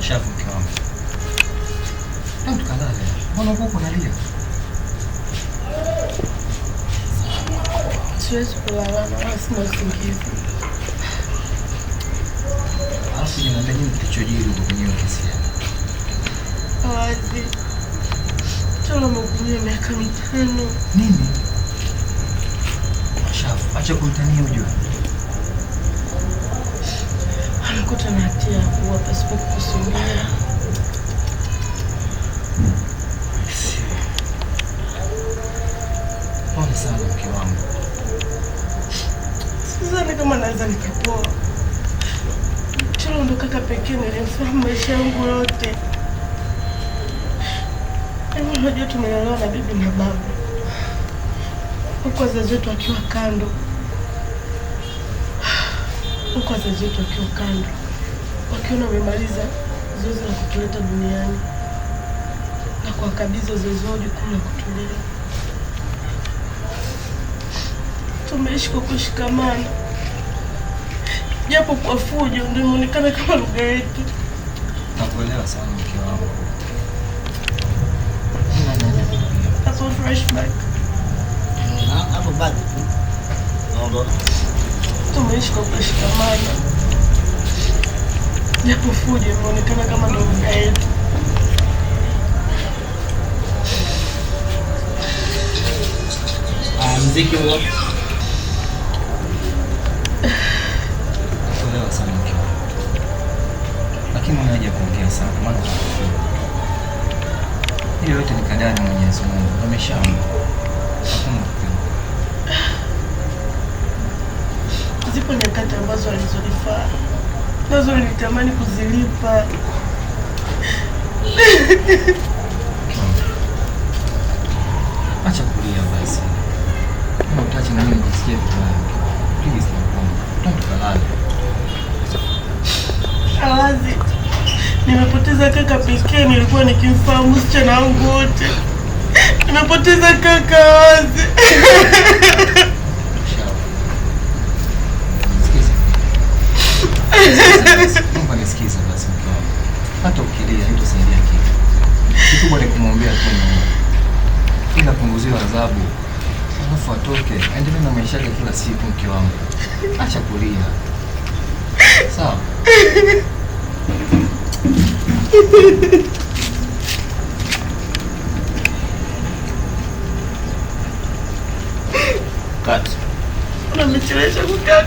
Mashafu mke wangu. Ndio tukalale. Mbona uko unalia? Siwezi kulala na sina usingizi. Alafu niambia nini kilichojiri huko kwenye kesi yako? Awazi. Tuna mgumu miaka 5. Nini? Mashafu, acha kunitania ujue. Anakuta na hatia ya kuua pasipo kukusudia. Pole sana mke wangu. Sidhani kama naweza nikapoa. Cholo ndo kaka pekee nilimfahamu maisha yangu yote. Unajua tumelelewa na bibi na baba. Huko wazazi wetu wakiwa kando. Wakiona wamemaliza zoezi la kutuleta duniani na kuwakabidhi wazazi wao jukumu la kutulea. Tumeishi kwa kushikamana, japo kwa fujo ndio imeonekana kama lugha yetu. Nakuelewa sana mke wangu. Hapo flashback. Hapo bado. Naomba. Tumeishi kwa kushikamana, japo fujo imeonekana kama lugha yetu. Mziki huo. Nakuelewa sana mke wangu. Lakini unaje kuongea sana maana hiyo yote ni kadari ya Mwenyezi Mungu. Ameshaamua. Hakuna kupinga. Zipo nyakati ambazo alizonifaa, nazo nilitamani kuzilipa. Acha kulia basi. Kama utache na mimi nijisikie vibaya. Please don't tukalale. Awazi, nimepoteza kaka pekee nilikuwa nikimfahamu msichana wangu wote. Nimepoteza kaka Awazi. Mungu nisikize basi mke wangu. Hata ukilia haitosaidia kitu. Kikubwa ni kumwombea tu Mungu. Ila punguziwe adhabu. Alafu atoke. Endelea na maisha yake kila siku mke wangu. Acha kulia. Sawa? Cut. Unamechelesha kukata.